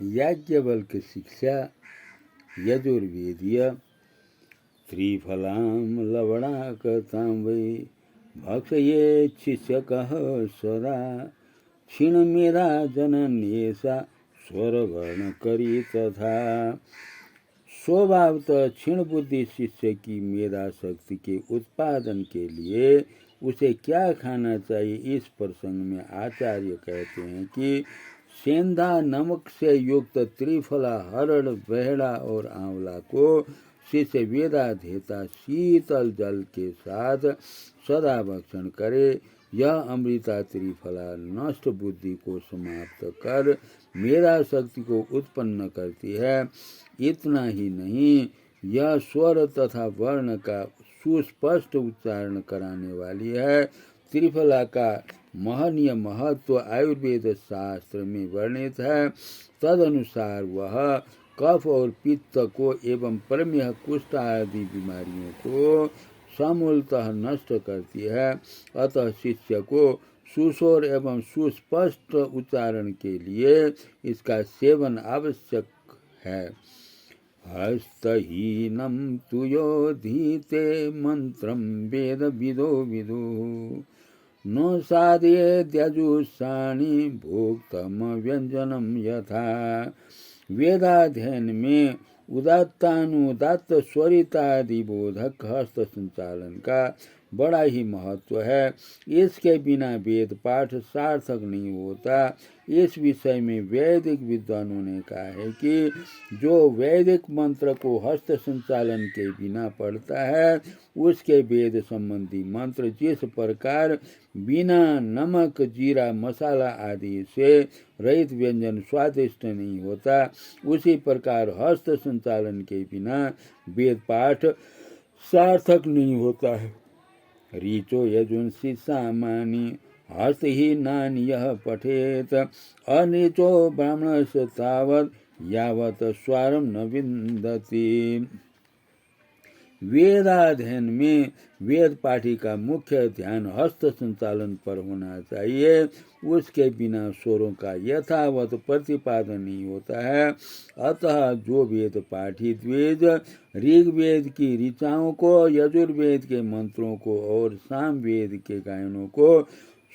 याज्ञवल्क शिक्षा यजुर्वेदीय त्रिफलां लवणाकतां वै भक्षयेत् शिष्यकः सदा क्षीणमेधा जनन्येषा स्वरवर्णकरी तथा। स्वभावतः क्षीण बुद्धि शिष्य की मेधा शक्ति के उत्पादन के लिए उसे क्या खाना चाहिए, इस प्रसंग में आचार्य कहते हैं कि सेंधा नमक से युक्त त्रिफला, हरड़, बहेड़ा और आंवला को शिष्य वेदाध्येता शीतल जल के साथ सदा भक्षण करे। यह अमृता त्रिफला नष्ट बुद्धि को समाप्त कर मेधा शक्ति को उत्पन्न करती है। इतना ही नहीं, यह स्वर तथा वर्ण का सुस्पष्ट उच्चारण कराने वाली है। त्रिफला का महनीय महत्व आयुर्वेद शास्त्र में वर्णित है। तदनुसार वह कफ और पित्त को एवं प्रमेह, कुष्ठ आदि बीमारियों को समूलतः नष्ट करती है। अतः शिष्य को सुस्वर एवं सुस्पष्ट उच्चारण के लिए इसका सेवन आवश्यक है। हस्तहीनं तु योधीते मंत्रं वेद विदो विदु न साधयेद्यजुषाणि भोक्तम व्यंजनम यथा। वेदाध्ययन में उदात्तानुदात्त स्वरितादि बोधक हस्त संचालन का बड़ा ही महत्व है। इसके बिना वेद पाठ सार्थक नहीं होता। इस विषय में वैदिक विद्वानों ने कहा है कि जो वैदिक मंत्र को हस्त संचालन के बिना पढ़ता है, उसके वेद संबंधी मंत्र जिस प्रकार बिना नमक, जीरा, मसाला आदि से रहित व्यंजन स्वादिष्ट नहीं होता, उसी प्रकार हस्त संचालन के बिना वेद पाठ सार्थक नहीं होता है। ऋचो यजुंसि सामानि हस्तहीनानि यः पठेत अनिचो ब्राह्मणस्य तावत् यावत् स्वारं न विन्दति। वेदाध्ययन में वेद पाठी का मुख्य ध्यान हस्त संचालन पर होना चाहिए। उसके बिना स्वरों का यथावत प्रतिपादन नहीं होता है। अतः जो वेद पाठी द्विज ऋग्वेद की ऋचाओं को, यजुर्वेद के मंत्रों को और सामवेद के गायनों को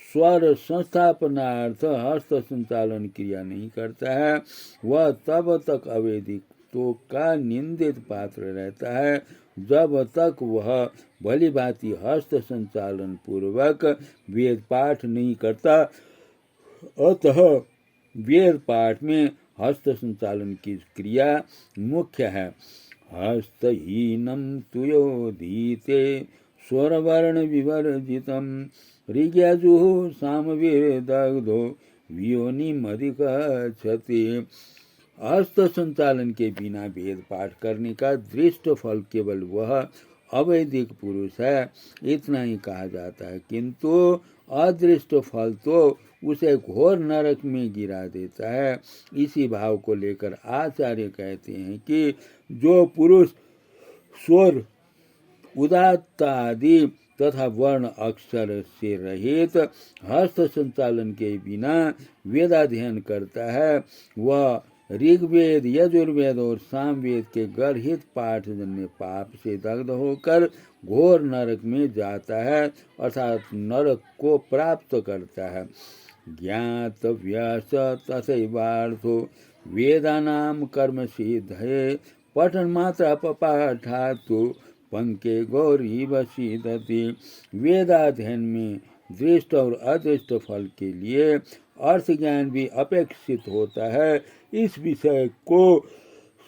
स्वर संस्थापनार्थ हस्त संचालन क्रिया नहीं करता है, वह तब तक अवैदिकत्व का निंदित पात्र रहता है जब तक वह भली भांति हस्त संचालन पूर्वक वेद पाठ नहीं करता। अतः वेद पाठ में हस्त संचालन की क्रिया मुख्य है। हस्तहीनं तु योधीते स्वरवर्ण विवर्जितं ऋग्यजुः सामवेदग्धो वियोनिमधिगच्छति। हस्त संचालन के बिना वेद पाठ करने का दृष्ट फल केवल वह अवैदिक पुरुष है, इतना ही कहा जाता है, किंतु अदृष्ट फल तो उसे घोर नरक में गिरा देता है। इसी भाव को लेकर आचार्य कहते हैं कि जो पुरुष स्वर, उदात्त आदि तथा वर्ण अक्षर से रहित हस्त संचालन के बिना वेदाध्ययन करता है, वह ऋग्वेद, यजुर्वेद और सामवेद के गर्हित पाठ जन्य पाप से दग्ध होकर घोर नरक में जाता है, अर्थात नरक को प्राप्त करता है। ज्ञातव्यश्च तथैवार्थो वेदानां कर्म सिद्धये पठन मात्र अपपाठातु पंके गौरीव सीदति। वेदाध्ययन में दृष्ट और अदृष्ट फल के लिए अर्थ ज्ञान भी अपेक्षित होता है। इस विषय को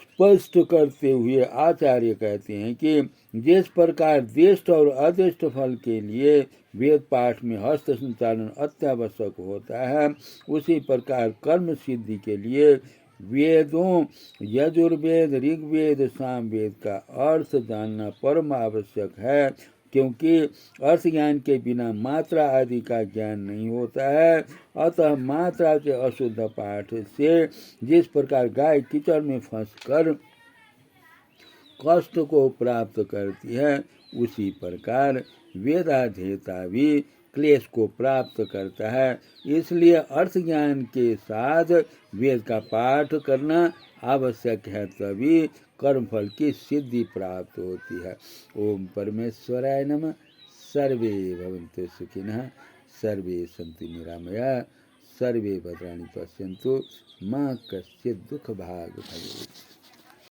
स्पष्ट करते हुए आचार्य कहते हैं कि जिस प्रकार दृष्ट और अदृष्ट फल के लिए वेद पाठ में हस्त संचालन अत्यावश्यक होता है, उसी प्रकार कर्म सिद्धि के लिए वेदों, यजुर्वेद, ऋग्वेद, सामवेद का अर्थ जानना परम आवश्यक है, क्योंकि अर्थ ज्ञान के बिना मात्रा आदि का ज्ञान नहीं होता है। अतः मात्रा के अशुद्ध पाठ से जिस प्रकार गाय कीचड़ में फंसकर कष्ट को प्राप्त करती है, उसी प्रकार वेदाध्येता भी क्लेश को प्राप्त करता है। इसलिए अर्थ ज्ञान के साथ वेद का पाठ करना आवश्यक है, तभी कर्मफल की सिद्धि प्राप्त होती है। ओम परमेश्वराय नमः। सर्वे भवन्तु सुखिनः, सर्वे सन्तु निरामया, सर्वे भद्राणि पश्यन्तु, मां कश्चित् दुःख भाग् भवेत्।